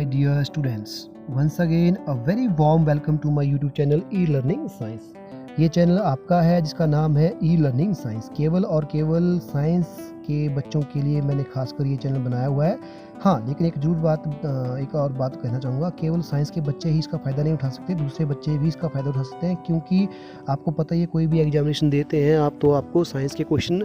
my dear students. Once again a very warm welcome to my YouTube channel e-learning science. ये channel आपका है जिसका नाम है e-learning science. केवल और केवल साइंस के बच्चों के लिए मैंने खासकर ये चैनल बनाया हुआ है. हाँ, लेकिन एक और बात कहना चाहूँगा, केवल साइंस के बच्चे ही इसका फ़ायदा नहीं उठा सकते, दूसरे बच्चे भी इसका फ़ायदा उठा सकते हैं. क्योंकि आपको पता ही है, कोई भी एग्जामिनेशन देते हैं आप तो आपको साइंस के क्वेश्चन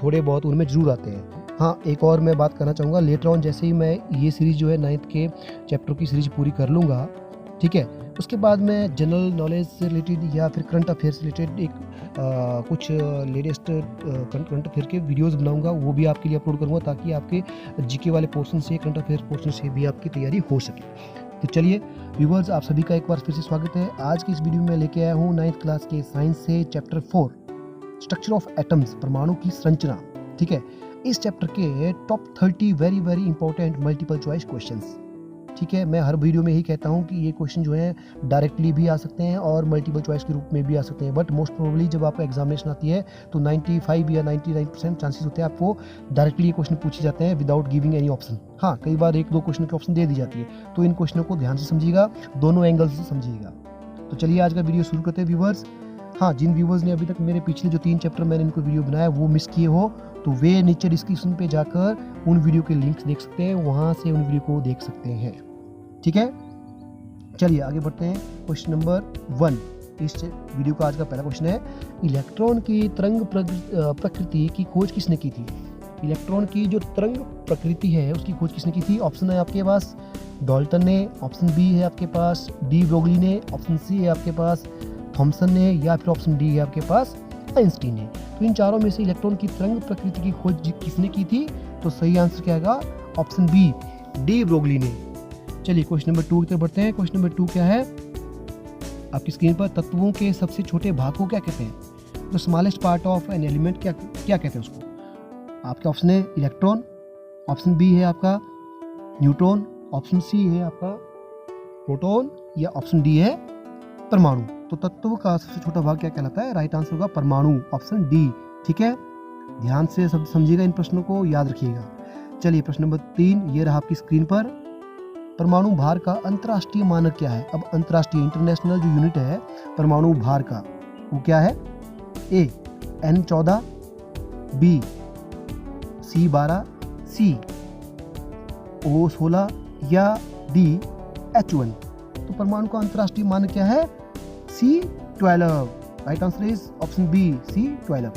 थोड़े बहुत उनमें ज़रूर आते हैं. हाँ, एक और मैं बात करना चाहूँगा, लेटर ऑन जैसे ही मैं ये सीरीज़ जो है 9th के चैप्टर की सीरीज़ पूरी कर लूँगा, ठीक है, उसके बाद मैं जनरल नॉलेज से रिलेटेड या फिर करंट अफेयर से रिलेटेड कुछ लेटेस्ट करंट अफेयर के वीडियोस बनाऊंगा, वो भी आपके लिए अपलोड करूंगा ताकि आपके जीके वाले पोर्शन से, करंट अफेयर पोर्शन से भी आपकी तैयारी हो सके. तो चलिए व्यूअर्स, आप सभी का एक बार फिर से स्वागत है. आज की इस वीडियो में लेके आया हूँ 9th क्लास के साइंस से चैप्टर 4 स्ट्रक्चर ऑफ एटम्स, परमाणु की संरचना. ठीक है, इस चैप्टर के top 30 very very important multiple choice questions. ठीक है, मैं हर वीडियो में यही कहता हूँ कि ये क्वेश्चन जो है डायरेक्टली भी आ सकते हैं और मल्टीपल चॉइस के रूप में भी आ सकते हैं, बट मोस्ट प्रोबेबली जब आपका एग्जामिनेशन आती है तो 95 या 99% चांसेस होते हैं आपको डायरेक्टली ये क्वेश्चन पूछे जाते हैं विदाउट गिविंग एनी ऑप्शन. हाँ, कई बार एक दो क्वेश्चन के ऑप्शन दे दी जाती है, तो इन क्वेश्चनों को ध्यान से समझिएगा, दोनों एंगल से समझिएगा. तो चलिए आज का वीडियो शुरू करते हैं व्यूवर्स. हाँ, जिन व्यूवर्स ने अभी तक मेरे पिछले जो 3 चैप्टर मैंने इनको वीडियो बनाया वो मिस किए हो तो वे नीचे डिस्क्रिप्शन पे जाकर उन वीडियो के लिंक्स देख सकते हैं, वहाँ से उन वीडियो को देख सकते हैं. ठीक है, चलिए आगे बढ़ते हैं. क्वेश्चन नंबर 1 इस वीडियो का आज का पहला क्वेश्चन है, इलेक्ट्रॉन की तरंग प्रकृति की खोज किसने की थी? इलेक्ट्रॉन की जो तरंग प्रकृति है उसकी खोज किसने की थी? ऑप्शन है आपके पास डाल्टन ने, ऑप्शन बी है आपके पास डी ब्रोगली ने, ऑप्शन सी है आपके पास थॉमसन ने, या फिर ऑप्शन डी है आपके पास आइंस्टीन ने. तो इन चारों में से इलेक्ट्रॉन की तरंग प्रकृति की खोज किसने की थी? तो सही आंसर क्या आएगा? ऑप्शन बी डी ब्रोगली ने. चलिए क्वेश्चन नंबर 2 की तरफ बढ़ते हैं. क्वेश्चन नंबर 2 क्या है आपकी स्क्रीन पर? तत्वों के सबसे छोटे भाग को क्या कहते हैं? The smallest part of an element क्या कहते हैं उसको? आपके ऑप्शन है इलेक्ट्रॉन, ऑप्शन बी है आपका न्यूट्रॉन, ऑप्शन सी है आपका प्रोटॉन, या ऑप्शन डी है परमाणु. तो तत्व का सबसे छोटा भाग क्या कहलाता है? राइट आंसर होगा परमाणु, ऑप्शन डी. ठीक है, ध्यान से सब समझिएगा, इन प्रश्नों को याद रखिएगा. चलिए प्रश्न नंबर 3 ये रहा आपकी स्क्रीन पर. परमाणु भार का अंतर्राष्ट्रीय मानक क्या है? अब अंतर्राष्ट्रीय इंटरनेशनल जो यूनिट है परमाणु भार का वो क्या है? ए N14, बी C12, सी O16 या डी H1. तो परमाणु का अंतर्राष्ट्रीय मानक क्या है? C12. Right answer is option B C12.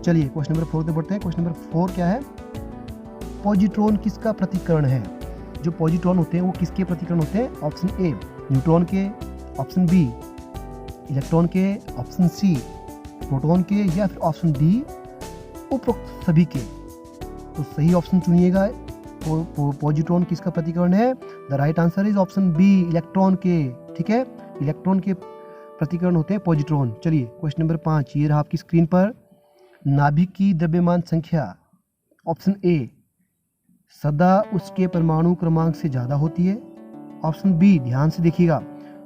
चलिए क्वेश्चन नंबर 4 पे बढ़ते हैं. क्वेश्चन नंबर 4 क्या है? पॉजिट्रॉन किसका प्रतिकरण है? जो पॉजिट्रॉन होते हैं वो किसके प्रतिकरण होते हैं? ऑप्शन ए न्यूट्रॉन के, ऑप्शन बी इलेक्ट्रॉन के, ऑप्शन सी प्रोटॉन के, या फिर ऑप्शन डी उपरोक्त सभी के. तो सही ऑप्शन चुनिएगा. पॉजिट्रॉन किसका प्रतिकरण है? The right answer is option B electron के. ठीक है, इलेक्ट्रॉन के प्रतिकरण होते हैं पॉजिट्रॉन. चलिए क्वेश्चन नंबर 5 ये रहा आपकी स्क्रीन पर. नाभिक की द्रव्यमान संख्या ऑप्शन ए सदा उसके परमाणु क्रमांक से ज़्यादा होती है, ऑप्शन बी ध्यान से देखिएगा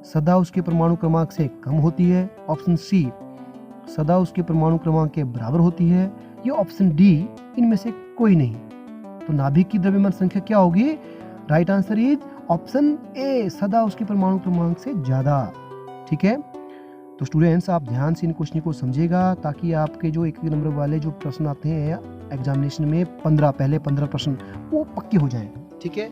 सदा उसके परमाणु क्रमांक से कम होती है, ऑप्शन सी सदा उसके परमाणु क्रमांक के बराबर होती है, या ऑप्शन डी इनमें से कोई नहीं. तो नाभिक की द्रव्यमान संख्या क्या होगी? Right answer is option A सदा उसके परमाणु क्रमांक से ज़्यादा. ठीक है, तो स्टूडेंट्स आप ध्यान से इन क्वेश्चन को समझिएगा ताकि आपके जो 1 नंबर वाले जो प्रश्न आते हैं एग्जामिनेशन में पहले 15 प्रश्न वो पक्के हो जाएं. ठीक है,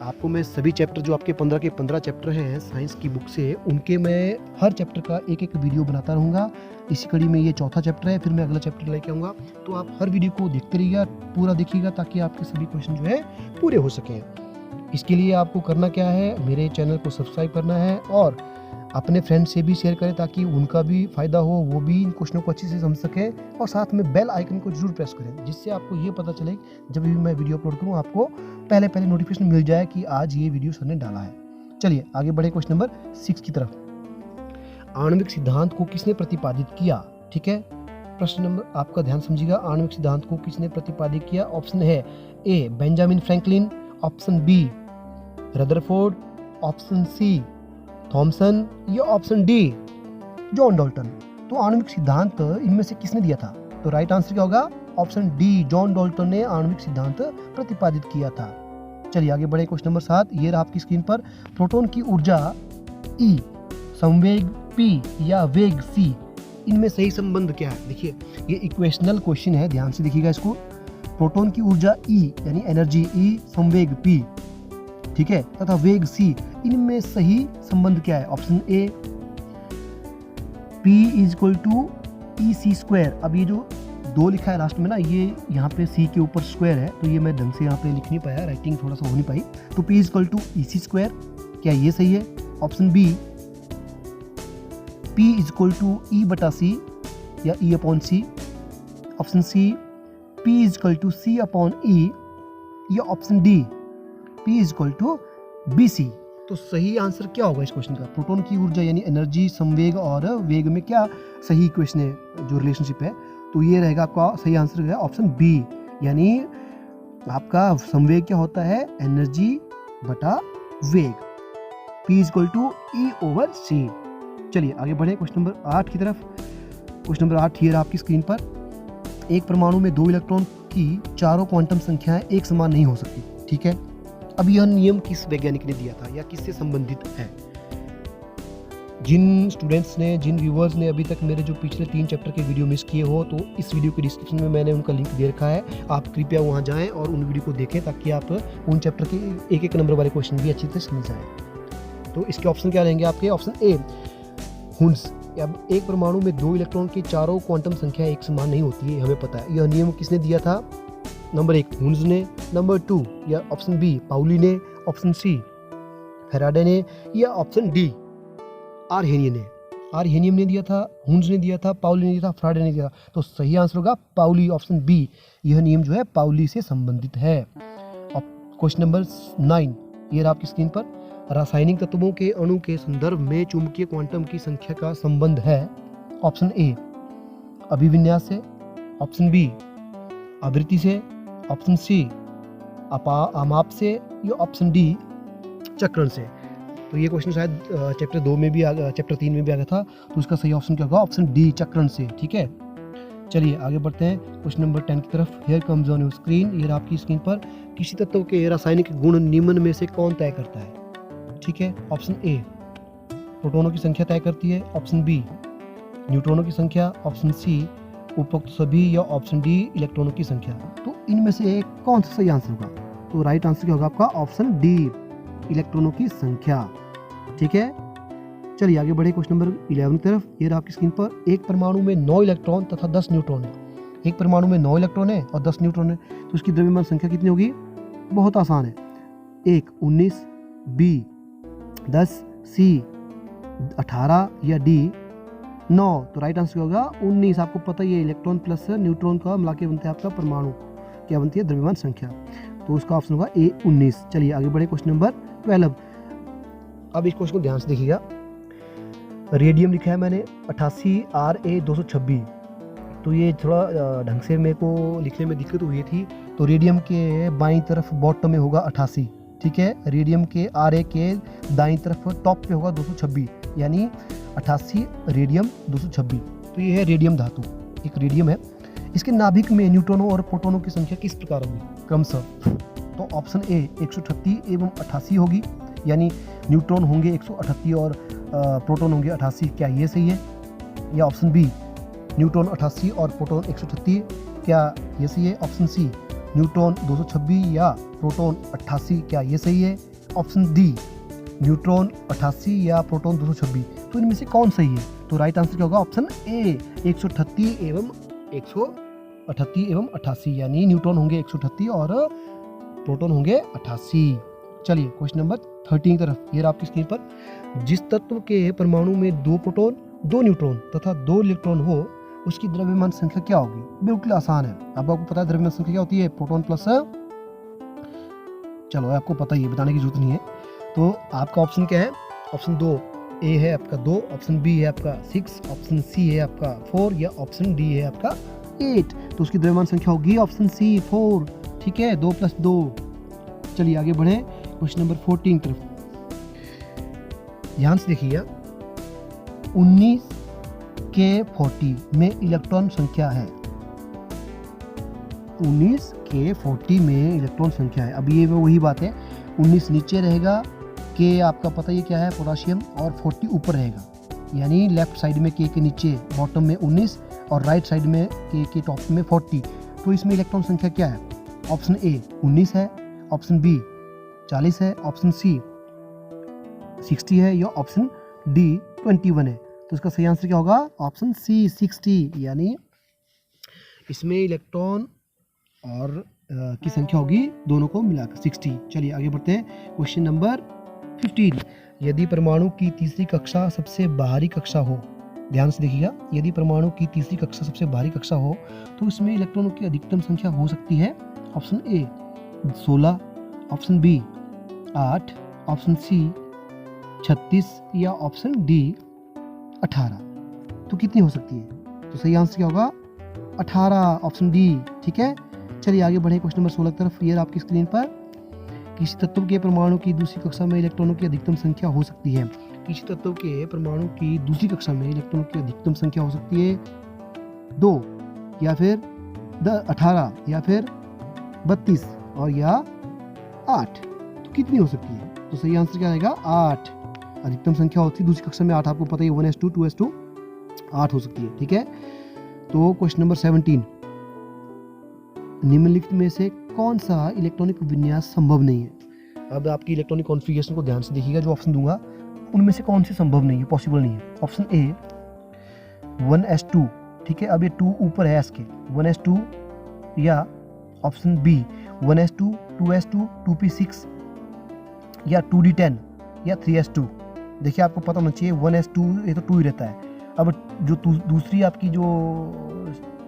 आपको मैं सभी चैप्टर जो आपके 15 के 15 चैप्टर हैं साइंस की बुक से, उनके मैं हर चैप्टर का एक वीडियो बनाता रहूँगा. इसी कड़ी में ये 4था चैप्टर है, फिर मैं अगला चैप्टर लेके आऊँगा. तो आप हर वीडियो को देखते रहिएगा, पूरा देखिएगा ताकि आपके सभी क्वेश्चन जो है पूरे हो सकें. इसके लिए आपको करना क्या है? मेरे चैनल को सब्सक्राइब करना है और अपने फ्रेंड से भी शेयर करें ताकि उनका भी फ़ायदा हो, वो भी इन क्वेश्चनों को अच्छे से समझ सकें. और साथ में बेल आइकन को जरूर प्रेस करें जिससे आपको ये पता चले जब भी मैं वीडियो अपलोड करूँ आपको पहले नोटिफिकेशन मिल जाए कि आज ये वीडियो सर ने डाला है. चलिए आगे बढ़े क्वेश्चन नंबर 6 की तरफ. आणविक सिद्धांत को किसने प्रतिपादित किया? ठीक है, प्रश्न नंबर आपका ध्यान समझिएगा. आणविक सिद्धांत को किसने प्रतिपादित किया? ऑप्शन है A Benjamin Franklin, option B Rutherford, option C Thomson, या ऑप्शन डी जॉन डाल्टन. तो आणविक सिद्धांत इनमें से किसने दिया था? तो राइट आंसर क्या होगा? ऑप्शन डी जॉन डाल्टन ने आणविक सिद्धांत प्रतिपादित किया था. चलिए आगे बढ़े। क्वेश्चन नंबर 7 ये रहा आपकी स्क्रीन पर। प्रोटॉन की ऊर्जा E, संवेग P या वेग C, इनमें सही संबंध क्या है? देखिए ये इक्वेशनल क्वेश्चन है, ध्यान से देखिएगा इसको। प्रोटॉन की ऊर्जा E यानी एनर्जी E, संवेग P, ठीक है, तथा वेग C, इनमें सही संबंध क्या है? ऑप्शन ए P = EC²। अब ये जो 2 लिखा है लास्ट में ना, ये यहाँ पे C के ऊपर स्क्वायर है, तो ये मैं ढंग से यहाँ पे लिख नहीं पाया, राइटिंग थोड़ा सा हो नहीं पाई। तो P = EC², क्या ये सही है? ऑप्शन बी P = E/C या E/C। Option C P = C/E या ऑप्शन डी P = BC। तो सही आंसर क्या होगा इस क्वेश्चन का? प्रोटॉन की ऊर्जा यानी एनर्जी, संवेग और वेग में क्या सही इक्वेशन है, जो रिलेशनशिप है? तो ये रहेगा आपका सही आंसर है ऑप्शन बी, यानी आपका संवेग क्या होता है? एनर्जी बटा वेग। P = E/C। चलिए आगे बढ़े क्वेश्चन नंबर 8 की तरफ। क्वेश्चन नंबर 8 ये रहा आपकी स्क्रीन पर। एक परमाणु में 2 इलेक्ट्रॉन की चारों क्वांटम संख्याएं एक समान नहीं हो सकती, ठीक है। अब यह नियम किस वैज्ञानिक ने दिया था या किससे संबंधित है? जिन स्टूडेंट्स ने, जिन व्यूवर्स ने अभी तक मेरे जो पिछले 3 चैप्टर के वीडियो मिस किए हो, तो इस वीडियो के डिस्क्रिप्शन में मैंने उनका लिंक दे रखा है, आप कृपया वहां जाएं और उन वीडियो को देखें, ताकि आप उन चैप्टर के एक नंबर वाले क्वेश्चन भी अच्छी तरह समझ जाएं। तो इसके ऑप्शन क्या रहेंगे आपके? Option A हुंस। अब एक परमाणु में 2 इलेक्ट्रॉन की चारों क्वांटम संख्या एक समान नहीं होती है, हमें पता है। यह नियम किसने दिया था? नंबर 1 हुंस ने, नंबर 2 या ऑप्शन बी पाउली ने, ऑप्शन सी फैराडे ने या ऑप्शन डी आरहेनियम ने। आरहेनियम ने दिया था, हुंस ने दिया था, पाउली ने दिया था, फैराडे ने दिया था। तो सही आंसर होगा पाउली, ऑप्शन बी। यह नियम जो है पाउली से संबंधित है। अब क्वेश्चन नंबर 9 ये रहा आपकी स्क्रीन पर। रासायनिक तत्वों के अणु के संदर्भ में चुंबकीय क्वांटम की संख्या का संबंध है। ऑप्शन ए अभिविन्यास से, ऑप्शन बी आवृत्ति से, ऑप्शन सी अमाप से या ऑप्शन डी चक्रण से। तो ये क्वेश्चन शायद चैप्टर 2 में भी चैप्टर 3 में भी आ गया था, तो उसका सही ऑप्शन क्या होगा? ऑप्शन डी चक्रण से, ठीक है। चलिए आगे बढ़ते हैं क्वेश्चन नंबर 10 की तरफ। Here comes on your screen, ये आपकी स्क्रीन पर। किसी तत्व के रासायनिक गुण निम्न में से कौन तय करता है? ठीक है, ऑप्शन ए प्रोटॉनों की संख्या तय करती है, ऑप्शन बी न्यूट्रॉनों की संख्या, ऑप्शन सी उपरोक्त सभी या ऑप्शन डी इलेक्ट्रॉनों की संख्या। तो इनमें से एक कौन सा सही आंसर होगा? तो राइट आंसर क्या होगा आपका? ऑप्शन डी इलेक्ट्रॉनों की संख्या, ठीक है। चलिए आगे बढ़े क्वेश्चन नंबर 11 की तरफ। ये रहा आपकी स्क्रीन पर। एक परमाणु में 9 इलेक्ट्रॉन तथा 10 न्यूट्रॉन है। एक परमाणु में 9 इलेक्ट्रॉन है और 10 न्यूट्रॉन है, तो उसकी द्रव्यमान संख्या कितनी होगी? बहुत आसान है। 1 19, बी 10, सी 18 या डी 9। तो राइट आंसर होगा 19। आपको पता ही है इलेक्ट्रॉन प्लस न्यूट्रॉन का मिला के बनता है आपका परमाणु, क्या बनती है? द्रव्यमान संख्या। तो उसका ऑप्शन होगा ए 19। चलिए आगे बढ़े क्वेश्चन नंबर 12। अब इस क्वेश्चन को ध्यान से देखिएगा। रेडियम लिखा है मैंने 88 RA 226। तो ये थोड़ा ढंग से मेरे को लिखने में दिक्कत हुई थी। तो रेडियम के बाईं तरफ बॉटम में होगा 88, ठीक है। रेडियम के RA के दाईं तरफ टॉप पे होगा 226, यानी 88 रेडियम 226। तो ये है रेडियम धातु, एक रेडियम है। इसके नाभिक में न्यूट्रॉनों और प्रोटॉनों की संख्या किस प्रकार होगी क्रमशः? तो ऑप्शन ए 138 एवं 88 होगी, यानी न्यूट्रॉन होंगे 138 और प्रोटॉन होंगे 88। क्या ये सही है? या ऑप्शन बी न्यूट्रॉन 88 और प्रोटॉन 138, क्या ये सही है? ऑप्शन सी न्यूट्रॉन 226 या प्रोटॉन 88, क्या ये सही है? ऑप्शन डी न्यूट्रॉन 88 या प्रोटॉन 226। तो इनमें से कौन सही है? तो राइट आंसर क्या होगा? ऑप्शन ए 138 एवं 88, यानी न्यूट्रॉन होंगे 138 और प्रोटॉन होंगे 88। चलिए क्वेश्चन नंबर 13 की तरफ। ये आपकी स्क्रीन पर। जिस तत्व के परमाणु में 2 प्रोटॉन 2 न्यूट्रॉन तथा 2 इलेक्ट्रॉन हो, उसकी द्रव्यमान संख्या क्या होगी? बिल्कुल आसान है। अब आपको पता है द्रव्यमान संख्या क्या होती है? प्रोटॉन प्लस, चलो आपको पता ही है, बताने की जरूरत नहीं है। तो आपका ऑप्शन क्या है? ऑप्शन 2 ए है आपका 2, ऑप्शन बी है आपका 6, ऑप्शन सी है आपका 4 या ऑप्शन डी है आपका 8। तो उसकी द्रव्यमान संख्या होगी ऑप्शन सी 4, ठीक है, 2 + 2। चलिए आगे बढ़े क्वेश्चन नंबर 14 की तरफ। ध्यान से देखिएगा। 19 के 40 में इलेक्ट्रॉन संख्या है। 19 के 40 में इलेक्ट्रॉन संख्या है। अब ये वही बात है, 19 नीचे रहेगा, के आपका पता ये क्या है पोटाशियम, और 40 ऊपर रहेगा, यानी लेफ्ट साइड में के नीचे बॉटम में 19 और राइट साइड में के टॉप में 40। तो इसमें इलेक्ट्रॉन संख्या क्या है? ऑप्शन ए 19 है, ऑप्शन बी 40 है, ऑप्शन सी 60 है, या ऑप्शन डी 21 है। तो इसका सही आंसर क्या होगा? ऑप्शन सी 60, यानी इसमें इलेक्ट्रॉन और की संख्या होगी दोनों को मिलाकर 60। चलिए आगे बढ़ते हैं। क्वेश्चन नंबर 15, यदि परमाणु की तीसरी कक्षा सबसे बाहरी कक्षा हो, ध्यान से देखिएगा, यदि परमाणु की तीसरी कक्षा सबसे बाहरी कक्षा हो तो इसमें इलेक्ट्रॉनों की अधिकतम संख्या हो सकती है option A 16, option B 8, option C 36 या ऑप्शन डी 18। तो कितनी हो सकती है? तो सही आंसर क्या होगा? 18, ऑप्शन डी। ठीक है, चलिए आगे बढ़े क्वेश्चन नंबर 16 की तरफ। ये आपकी स्क्रीन पर, किसी तत्व के परमाणु की दूसरी कक्षा में इलेक्ट्रॉनों की अधिकतम संख्या हो सकती है। किसी तत्व के परमाणु की दूसरी कक्षा में इलेक्ट्रॉनों की अधिकतम संख्या हो सकती है 2 या फिर 18 या फिर 32 और या 8। तो कितनी हो सकती है? तो सही आंसर क्या आएगा? 8 अधिकतम संख्या होती है दूसरी कक्षा में 8। आपको पता ही 1s2 2s2 8 हो सकती है। ठीक है, तो क्वेश्चन नंबर 17, निम्नलिखित में से कौन सा इलेक्ट्रॉनिक विन्यास संभव नहीं है? अब आपकी इलेक्ट्रॉनिक कॉन्फ़िगरेशन को ध्यान से देखिएगा, जो ऑप्शन दूंगा उनमें से कौन सी संभव नहीं है, पॉसिबल नहीं है। ऑप्शन ए 1s2, ठीक है, अब ये 2 ऊपर है इसके, 1s2, या option B 1s2 2s2 2p6 या 2d10 या 3s2। देखिए आपको पता होना चाहिए 1s2 ये तो 2 ही रहता है। अब जो दूसरी आपकी जो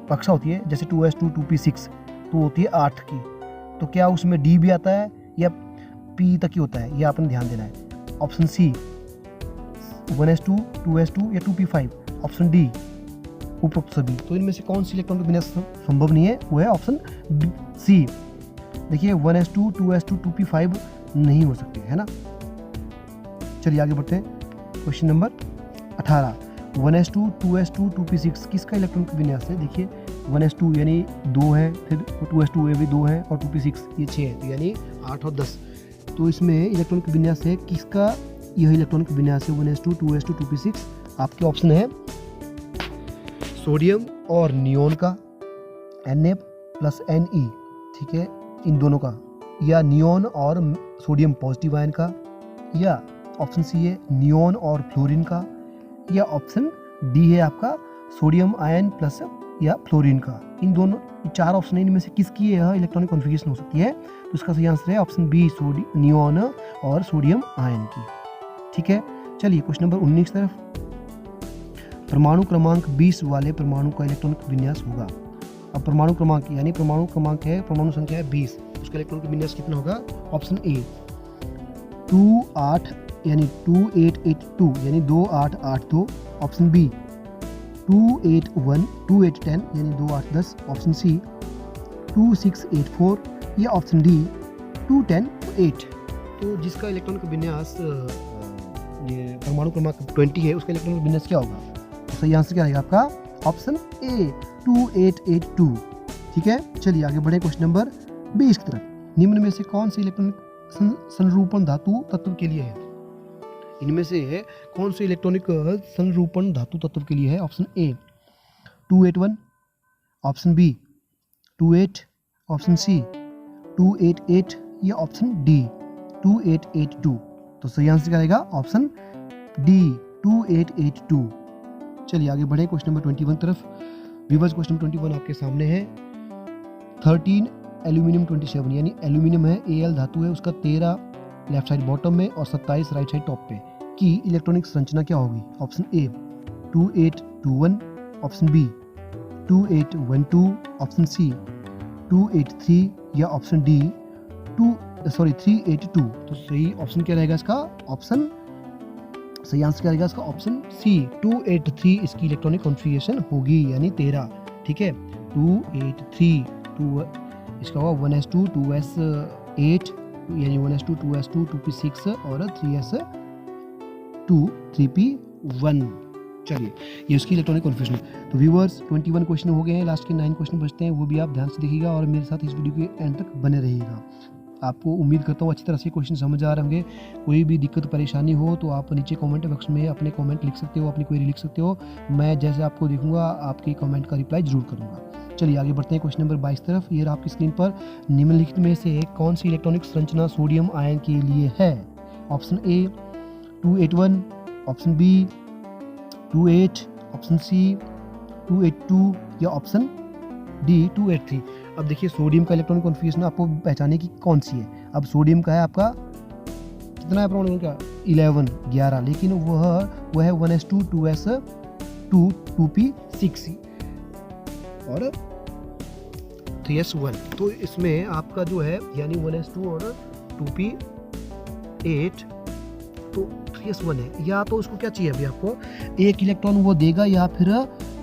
कक्षा होती है जैसे 2s2 2p6 तो होती है 8 की, तो क्या उसमें डी भी आता है या पी तक ही होता है? ये आपने ध्यान देना है। ऑप्शन सी 1s2 2s2 या 2p5, ऑप्शन डी उपरोक्त सभी। तो इनमें से कौन सी इलेक्ट्रॉनिक विन्यास संभव नहीं है? वो है ऑप्शन सी। देखिए 1s2 2s2 2p5 नहीं हो सकते, है ना। चलिए आगे बढ़ते हैं। Question number 18, 1s2 2s2 2p6 किसका इलेक्ट्रॉनिक विन्यास है? देखिए 1s2 यानी 2 है, फिर 2s2 ये भी 2 है, और 2p6 ये 6 है, तो यानी 8 और 10। तो इसमें इलेक्ट्रॉनिक विन्यास है किसका? यह इलेक्ट्रॉनिक विन्यास है 1s2 2s2 2p6। आपके ऑप्शन है सोडियम और नियोन का, Na प्लस Ne, ठीक है, इन दोनों का, या नियोन और सोडियम पॉजिटिव आयन का, या ऑप्शन सी है नियोन और फ्लोरीन का, या ऑप्शन डी है आपका सोडियम आयन प्लस या फ्लोरीन का। इन दोनों 4 ऑप्शन है, इनमें से किसकी यह इलेक्ट्रॉनिक कॉन्फ़िगरेशन हो सकती है? तो इसका सही आंसर है ऑप्शन बी नियोन और सोडियम आयन की। ठीक है, चलिए क्वेश्चन नंबर 19 की तरफ। परमाणु क्रमांक 20 वाले परमाणु का इलेक्ट्रॉनिक विन्यास होगा। अब परमाणु क्रमांक यानी परमाणु क्रमांक है, परमाणु संख्या है 20, उसका इलेक्ट्रॉनिक विन्यास कितना होगा? ऑप्शन ए 28 यानी 2882 यानी 2882, ऑप्शन बी 281 2810 यानी 2810, ऑप्शन सी 2684 या ऑप्शन डी 2108। तो जिसका इलेक्ट्रॉनिक विन्यास ये परमाणु क्रमांक 20 है, उसका इलेक्ट्रॉनिक विन्यास क्या होगा? तो सही आंसर क्या रहेगा आपका? Option A 2882। ठीक है, चलिए आगे बढ़े क्वेश्चन नंबर 20 की तरफ। निम्न में से कौन सी इलेक्ट्रॉनिक संरूपण धातु तत्व के लिए है? इनमें से है कौन सी इलेक्ट्रॉनिक संरूपण धातु तत्व के लिए है? Option A 281, option B 28, option C 288 या ऑप्शन डी 2882। तो सही आंसर क्या रहेगा? Option D 2882। चलिए आगे बढ़े क्वेश्चन नंबर 21 तरफ। रिवर्स क्वेश्चन 21 आपके सामने है। 13 एल्यूमिनियम 27 यानी एल्यूमिनियम है, Al धातु है, उसका 13 लेफ्ट साइड बॉटम में और 27 राइट साइड टॉप पे की इलेक्ट्रॉनिक संरचना क्या होगी? Option A 2821, option B 2812, option C 283 या ऑप्शन डी 382। तो सही ऑप्शन क्या रहेगा इसका? ऑप्शन सही आंसर क्या रहेगा इसका? ऑप्शन सी 283 इसकी इलेक्ट्रॉनिक कॉन्फ़िगरेशन होगी, यानी 13। ठीक है, 283 इसका होगा 1s2 2s8 यानी 1s2 2s2 2p6 और 3s2 3p1। चलिए, ये उसकी इलेक्ट्रॉनिक कन्फ्यूजन है। तो व्यूअर्स 21 क्वेश्चन हो गए हैं, लास्ट के 9 क्वेश्चन बचते हैं, वो भी आप ध्यान से देखिएगा और मेरे साथ इस वीडियो के एंड तक बने रहिएगा। आपको उम्मीद करता हूँ अच्छी तरह से क्वेश्चन समझ आ रहे होंगे। कोई भी दिक्कत परेशानी हो तो आप नीचे कमेंट बॉक्स में अपने कमेंट लिख सकते हो, अपनी क्वेरी लिख सकते हो। मैं जैसे आपको देखूंगा आपकी कमेंट का रिप्लाई जरूर करूँगा। चलिए आगे बढ़ते हैं क्वेश्चन नंबर 22 तरफ। ये आपकी स्क्रीन पर निम्नलिखित में से कौन सी इलेक्ट्रॉनिक संरचना सोडियम आयन के लिए है? Option A 281, option B 28, option C 282 या ऑप्शन डी 283। अब देखिए सोडियम का इलेक्ट्रॉनिक कॉन्फ़िगरेशन आपको पहचाने की कौन सी है। अब सोडियम का है आपका कितना है परमाणु का 11, लेकिन वह है 1s2 2s2 2p6 और 3s1। तो इसमें आपका जो है यानी 1s2 और 2p8 तो 3s1 है। या तो उसको क्या चाहिए अभी आपको, एक इलेक्ट्रॉन वो देगा या फिर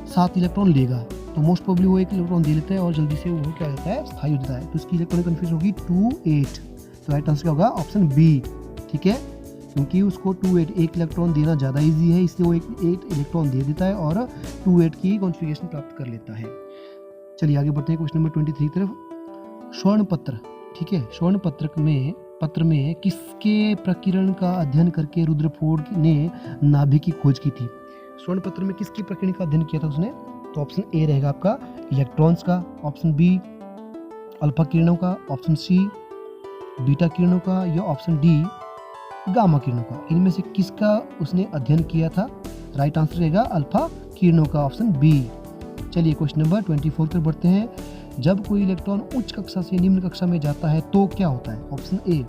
7 इलेक्ट्रॉन लेगा। तो मोस्ट प्रोबेबली वो एक इलेक्ट्रॉन दे लेता है और जल्दी से वो क्या होता है स्थायी हो जाता है। तो इसकी इलेक्ट्रॉनिक कन्फ्यूजन होगी 28। तो राइट आंसर क्या होगा ऑप्शन बी। ठीक है, क्योंकि उसको 28 एक इलेक्ट्रॉन देना ज़्यादा इजी है, इसलिए वो एक इलेक्ट्रॉन दे देता है और 28 की कॉन्फ़िगरेशन प्राप्त कर लेता है। चलिए आगे बढ़ते हैं क्वेश्चन नंबर 23 तरफ। स्वर्ण पत्र, ठीक है, स्वर्ण पत्र में किसके प्रकीर्णन का अध्ययन करके रुदरफोर्ड ने नाभिक की खोज की थी? स्वर्ण पत्र में किसकी प्रकीर्णन का अध्ययन किया था उसने? तो ऑप्शन ए रहेगा आपका इलेक्ट्रॉन्स का, ऑप्शन बी अल्फा किरणों का, ऑप्शन सी बीटा किरणों का या ऑप्शन डी गामा किरणों का। इनमें से किसका उसने अध्ययन किया था? राइट आंसर रहेगा अल्फा किरणों का, ऑप्शन बी। चलिए क्वेश्चन नंबर 24 पर बढ़ते हैं। जब कोई इलेक्ट्रॉन उच्च कक्षा से निम्न कक्षा में जाता है तो क्या होता है? ऑप्शन ए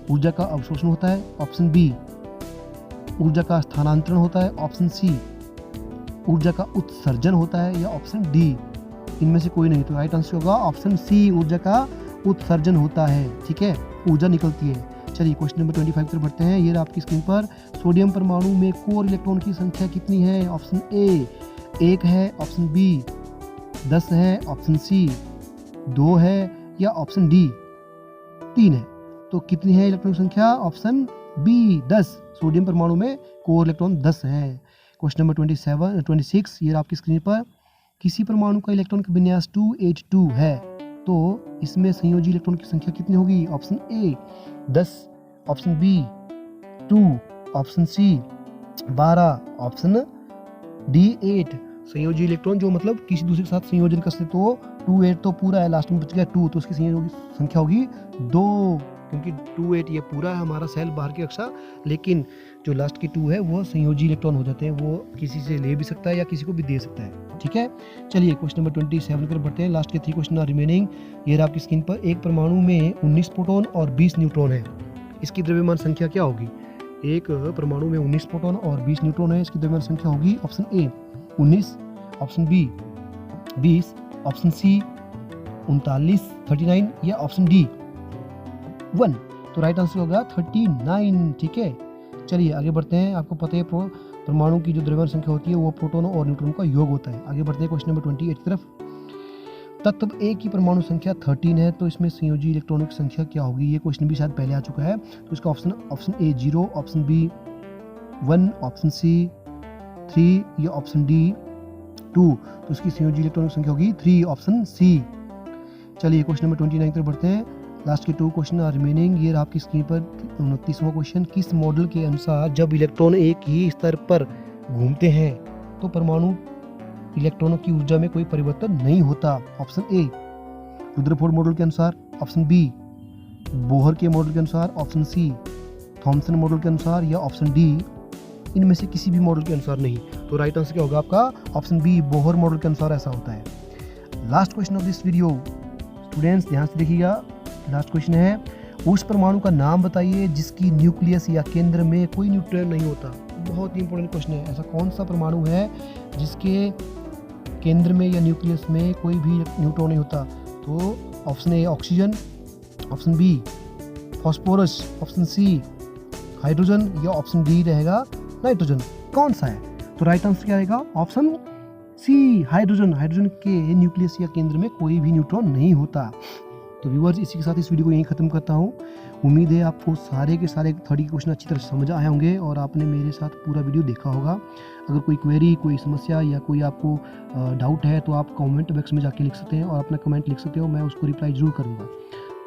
ऊर्जा का अवशोषण होता है, ऑप्शन बी ऊर्जा का स्थानांतरण होता है, ऑप्शन सी ऊर्जा का उत्सर्जन होता है या ऑप्शन डी इनमें से कोई नहीं। तो राइट आंसर होगा ऑप्शन सी ऊर्जा का उत्सर्जन होता है। ठीक है, ऊर्जा निकलती है। चलिए क्वेश्चन नंबर 25 पर बढ़ते हैं। ये आपकी स्क्रीन पर सोडियम परमाणु में कोर इलेक्ट्रॉन की संख्या कितनी है? ऑप्शन ए 1 है, ऑप्शन बी 10 है, ऑप्शन सी 2 है या ऑप्शन डी 3 है। तो कितनी है इलेक्ट्रॉन संख्या? Option B 10। सोडियम परमाणु में कोर इलेक्ट्रॉन 10 है। क्वेश्चन नंबर 26 ये आपकी स्क्रीन पर किसी परमाणु का इलेक्ट्रॉन का विन्यास 282 है तो इसमें संयोजी इलेक्ट्रॉन की संख्या कितनी होगी? Option A 10, option B 2, option C 12, option D 8। संयोजी इलेक्ट्रॉन जो मतलब किसी दूसरे के साथ संयोजन करते तो 28 तो पूरा है, लास्ट में बच गया 2, तो उसकी संयोजी संख्या होगी 2, क्योंकि 28 ये पूरा है हमारा सेल बाहर की कक्षा, लेकिन जो लास्ट की 2 है वो संयोजी इलेक्ट्रॉन हो जाते हैं, वो किसी से ले भी सकता है या किसी को भी दे सकता है। ठीक है, चलिए क्वेश्चन नंबर 27 पर बढ़ते हैं। लास्ट के 3 क्वेश्चन आर रिमेनिंग। ये आपकी स्क्रीन पर एक परमाणु में 19 प्रोटॉन और 20 न्यूट्रॉन है, इसकी द्रव्यमान संख्या क्या होगी? एक परमाणु में 19 प्रोटॉन और 20 न्यूट्रॉन है, इसकी द्रव्यमान संख्या होगी option A 19, option B 20, option C 39 या ऑप्शन डी 1। तो राइट आंसर होगा 39। ठीक है, चलिए आगे बढ़ते हैं। आपको पता है परमाणु की जो द्रव्यमान संख्या होती है वो प्रोटॉनों और न्यूट्रॉनों का योग होता है। आगे बढ़ते हैं क्वेश्चन नंबर 28 की तरफ। तत्व ए की परमाणु संख्या 13 है तो इसमें संयोजी इलेक्ट्रॉनों की संख्या क्या होगी? ये क्वेश्चन भी शायद पहले आ चुका है। तो इसका option A 0, option B 1, option C 3 या ऑप्शन डी 2। तो इसकी संयोजी इलेक्ट्रॉनों की संख्या होगी 3, ऑप्शन सी। चलिए क्वेश्चन नंबर 29 पर बढ़ते हैं। लास्ट के 2 क्वेश्चन आर रिमेनिंग। ये आपकी स्क्रीन पर 29वां क्वेश्चन। किस मॉडल के अनुसार जब इलेक्ट्रॉन एक ही स्तर पर घूमते हैं तो परमाणु इलेक्ट्रॉनों की ऊर्जा में कोई परिवर्तन नहीं होता? ऑप्शन ए रुदरफोर्ड मॉडल के अनुसार, ऑप्शन बी बोहर के मॉडल के अनुसार, ऑप्शन सी थॉमसन मॉडल के अनुसार या ऑप्शन डी इनमें से किसी भी मॉडल के अनुसार नहीं। तो राइट आंसर क्या होगा आपका? ऑप्शन बी बोहर मॉडल के अनुसार ऐसा होता है। Last question of this video, students ध्यान से देखिएगा। लास्ट क्वेश्चन है, उस परमाणु का नाम बताइए जिसकी न्यूक्लियस या केंद्र में कोई न्यूट्रॉन नहीं होता। बहुत ही इंपॉर्टेंट क्वेश्चन है। ऐसा कौन सा परमाणु है जिसके केंद्र में या न्यूक्लियस में कोई भी न्यूट्रॉन नहीं होता? तो option A oxygen, option B phosphorus, option C hydrogen या ऑप्शन डी रहेगा नाइट्रोजन। कौन सा है? तो राइट आंसर क्या रहेगा? Option C hydrogen. हाइड्रोजन के न्यूक्लियस या केंद्र में कोई भी न्यूट्रॉन नहीं होता। तो व्यूअर्स इसी के साथ इस वीडियो को यहीं ख़त्म करता हूँ। उम्मीद है आपको सारे के सारे 30 क्वेश्चन अच्छी तरह से समझ आए होंगे और आपने मेरे साथ पूरा वीडियो देखा होगा। अगर कोई क्वेरी, कोई समस्या या कोई आपको डाउट है तो आप कमेंट बॉक्स में जाके लिख सकते हैं और अपना कमेंट लिख सकते हो, मैं उसको रिप्लाई ज़रूर करूँगा।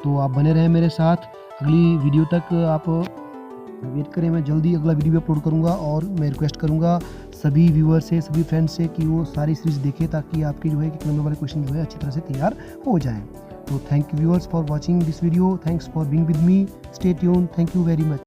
तो आप बने रहें मेरे साथ, अगली वीडियो तक आप वेट करें। मैं जल्दी अगला वीडियो भी अपलोड करूँगा और मैं रिक्वेस्ट करूँगा सभी व्यूअर से, सभी फ्रेंड्स से कि वो सारी सीरीज़ देखें ताकि आपके जो है 1 नंबर वाले क्वेश्चन जो है अच्छी तरह से तैयार हो जाएँ। तो thank you viewers for watching this video, thanks for being with me, stay tuned, thank you very much.